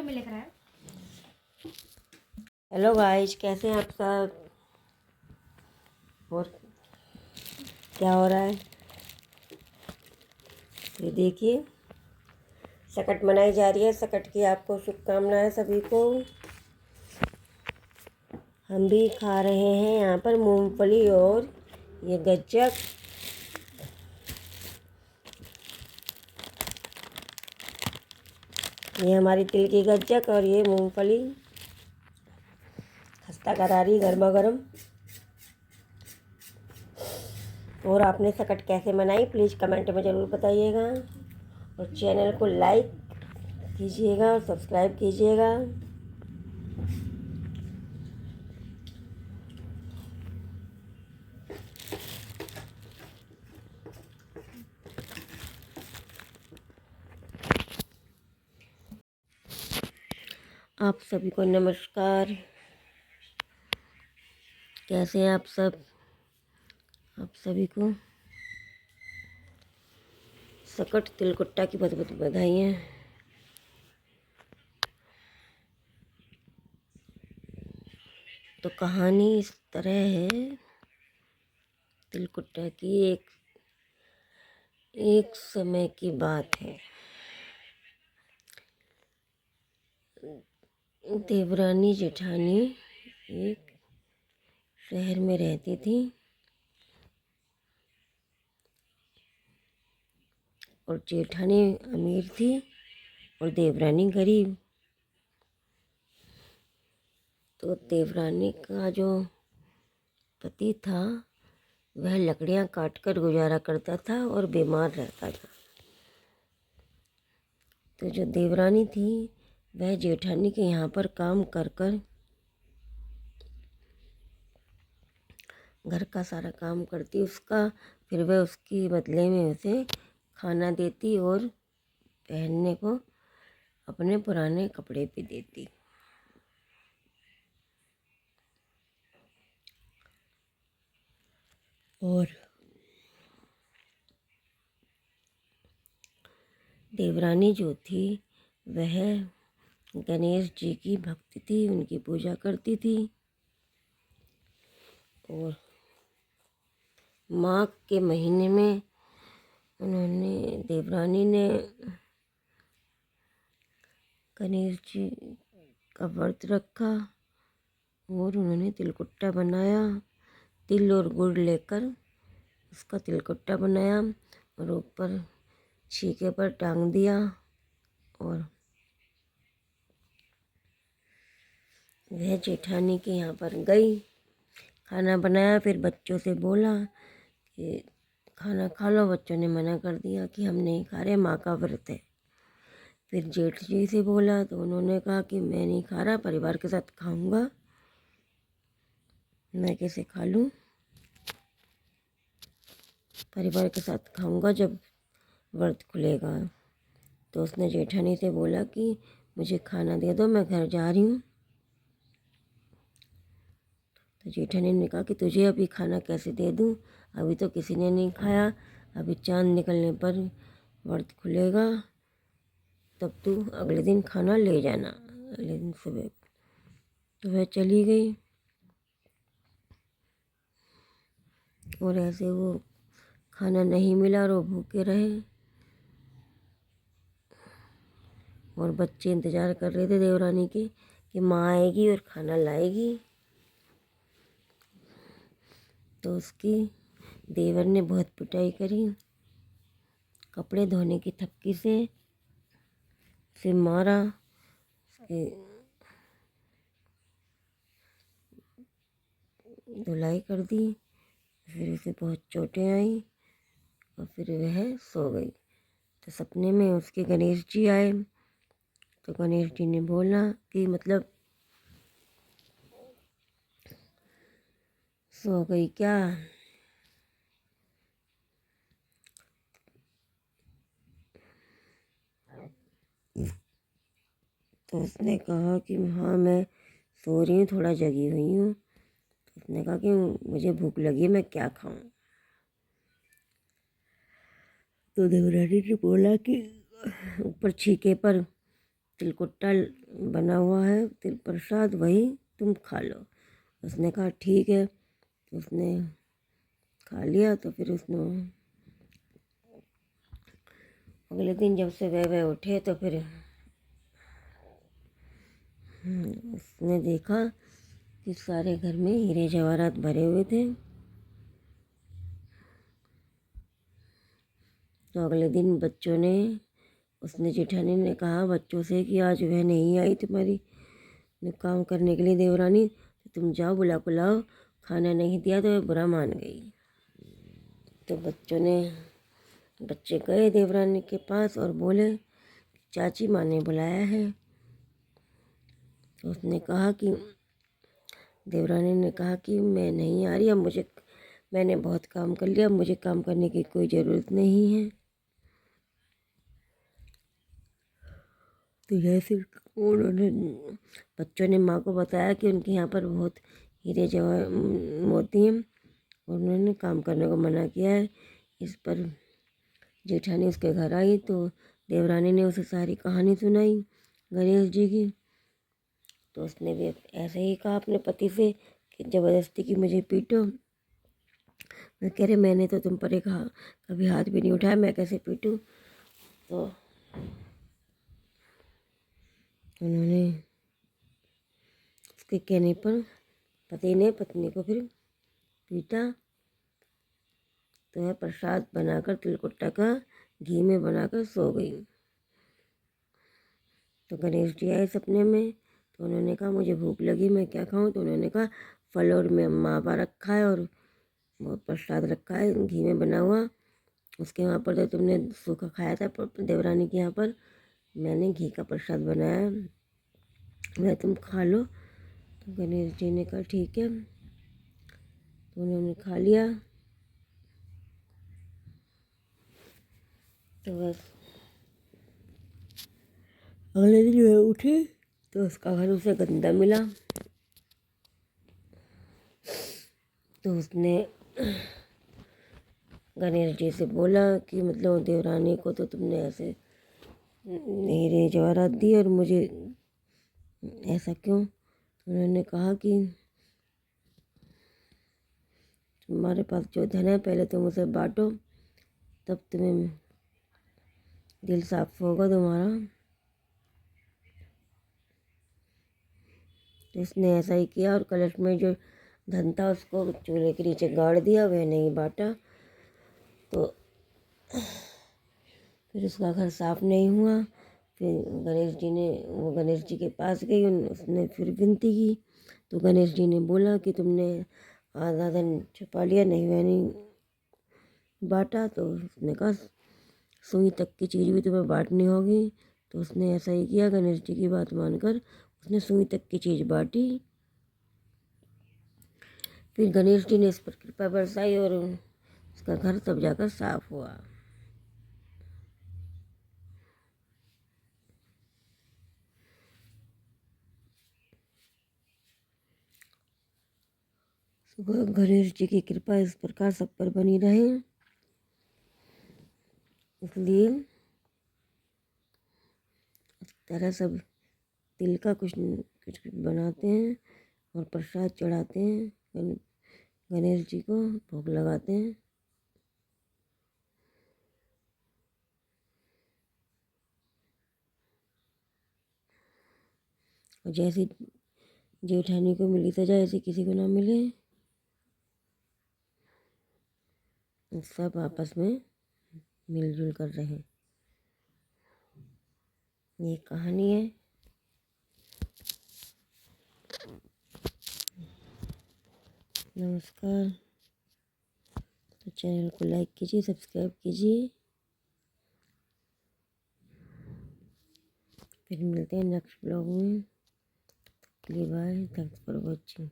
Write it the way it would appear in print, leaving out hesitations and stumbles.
में लेकर आया। हेलो गाइस, कैसे हैं आप सब? और क्या हो रहा है? ये देखिए, सकट मनाई जा रही है। सकट की आपको शुभकामनाएं सभी को। हम भी खा रहे हैं यहाँ पर मूंगफली और ये गज्जक। ये हमारी तिल की गज्जक और ये मूंगफली खस्ता करारी गर्मा गर्म। और आपने सकट कैसे मनाई प्लीज़ कमेंट में ज़रूर बताइएगा। और चैनल को लाइक कीजिएगा और सब्सक्राइब कीजिएगा। आप सभी को नमस्कार। कैसे हैं आप सब? आप सभी को सकट तिलकुट्टा की बहुत बहुत बधाइयाँ। तो कहानी इस तरह है तिलकुट्टा की। एक समय की बात है। देवरानी जेठानी एक शहर में रहती थी और जेठानी अमीर थी और देवरानी गरीब। तो देवरानी का जो पति था वह लकड़ियां काटकर गुजारा करता था और बीमार रहता था। तो जो देवरानी थी वह जेठानी के यहाँ पर काम कर कर घर का सारा काम करती उसका। फिर वह उसकी बदले में उसे खाना देती और पहनने को अपने पुराने कपड़े भी देती। और देवरानी जो थी वह गणेश जी की भक्ति थी, उनकी पूजा करती थी। और माघ के महीने में देवरानी ने गणेश जी का व्रत रखा और उन्होंने तिलकुट्टा बनाया। तिल और गुड़ लेकर उसका तिलकुट्टा बनाया और ऊपर छीके पर टांग दिया। और वह जेठानी के यहाँ पर गई, खाना बनाया। फिर बच्चों से बोला कि खाना खा लो। बच्चों ने मना कर दिया कि हम नहीं खा रहे, माँ का व्रत है। फिर जेठ जी से बोला तो उन्होंने कहा कि मैं नहीं खा रहा, परिवार के साथ खाऊंगा। मैं कैसे खा लूँ? परिवार के साथ खाऊंगा जब व्रत खुलेगा। तो उसने जेठानी से बोला कि मुझे खाना दे दो, मैं घर जा रही हूँ। तो जेठानी ने कहा कि तुझे अभी खाना कैसे दे दूँ, अभी तो किसी ने नहीं खाया। अभी चांद निकलने पर व्रत खुलेगा, तब तू अगले दिन खाना ले जाना, अगले दिन सुबह। तो वह चली गई और ऐसे वो खाना नहीं मिला और वो भूखे रहे। और बच्चे इंतज़ार कर रहे थे देवरानी के कि माँ आएगी और खाना लाएगी। तो उसकी देवर ने बहुत पिटाई करी, कपड़े धोने की थप्की से उसे मारा, उसकी धुलाई कर दी। फिर उसे बहुत चोटें आई और फिर वह सो गई। तो सपने में उसके गणेश जी आए। तो गणेश जी ने बोला कि मतलब सो गई क्या? तो उसने कहा कि हाँ मैं सो रही हूँ, थोड़ा जगी हुई हूँ। तो उसने कहा कि मुझे भूख लगी है, मैं क्या खाऊं? तो देवरानी ने बोला कि ऊपर छीके पर तिलकुट्टा बना हुआ है, तिल प्रसाद, वही तुम खा लो। उसने कहा ठीक है। तो उसने खा लिया। तो फिर उसने अगले दिन जब से वह उठे तो फिर उसने देखा कि सारे घर में हीरे जवाहरात भरे हुए थे। तो अगले दिन बच्चों ने, उसने जेठानी ने कहा बच्चों से कि आज वह नहीं आई तुम्हारी काम करने के लिए देवरानी, तो तुम जाओ बुला को लाओ। खाना नहीं दिया तो वह बुरा मान गई। तो बच्चे गए देवरानी के पास और बोले चाची माँ ने बुलाया है। तो उसने कहा कि देवरानी ने कहा कि मैं नहीं आ रही, अब मैंने बहुत काम कर लिया, अब मुझे काम करने की कोई ज़रूरत नहीं है। तो जैसे उन्होंने बच्चों ने माँ को बताया कि उनके यहाँ पर बहुत हीरे जवाहर मोती हैं और उन्होंने काम करने को मना किया है। इस पर जेठानी उसके घर आई तो देवरानी ने उसे सारी कहानी सुनाई गणेश जी की। तो उसने भी ऐसे ही कहा अपने पति से कि ज़बरदस्ती की मुझे पीटो। मैं कह रहे मैंने तो तुम पर एक कभी हाथ भी नहीं उठाया, मैं कैसे पीटूँ। तो उन्होंने उसके कहने पर पति ने पत्नी को फिर पीटा। तो वह प्रसाद बनाकर तिलकुट्टा का घी में बनाकर सो गई। तो गणेश जी आए सपने में। तो उन्होंने कहा मुझे भूख लगी, मैं क्या खाऊं। तो उन्होंने कहा फल और में मावा रखा है और वो प्रसाद रखा है घी में बना हुआ, उसके वहाँ पर तो तुमने सूखा खाया था देवरानी के यहाँ पर, मैंने घी का प्रसाद बनाया, वह तुम खा लो। तो गणेश जी ने कहा ठीक है। तो उन्होंने खा लिया। तो बस अगले दिन वह उठी तो उसका घर उसे गंदा मिला। तो उसने गणेश जी से बोला कि मतलब देवरानी को तो तुमने ऐसे हीरे जवाहरात दी और मुझे ऐसा क्यों। तो उन्होंने कहा कि तुम्हारे पास जो धन है पहले तुम उसे बांटो, तब तुम्हें दिल साफ होगा तुम्हारा। तो इसने ऐसा ही किया और कलश में जो धन था उसको चूल्हे के नीचे गाड़ दिया, वह नहीं बांटा। तो फिर उसका घर साफ नहीं हुआ। फिर वो गणेश जी के पास गई, उसने फिर विनती की। तो गणेश जी ने बोला कि तुमने आधा धन छुपा लिया, नहीं वह नहीं बांटा। तो उसने कहा सुई तक की चीज़ भी तुम्हें बांटनी होगी। तो उसने ऐसा ही किया, गणेश जी की बात मानकर उसने सुई तक की चीज़ बांटी। फिर गणेश जी ने इस पर कृपा बरसाई और उसका घर तब जाकर साफ हुआ। गणेश जी की कृपा इस प्रकार सब पर बनी रहे, इसलिए इस तरह सब तिल का कुछ कुछ बनाते हैं और प्रसाद चढ़ाते हैं, गणेश जी को भोग लगाते हैं। और जैसी जेठानी को मिली सजा ऐसी किसी को ना मिले। सब आपस में मिलजुल कर रहे। ये कहानी है। नमस्कार। तो चैनल को लाइक कीजिए, सब्सक्राइब कीजिए। फिर मिलते हैं नेक्स्ट ब्लॉग में। Bye, thanks for watching.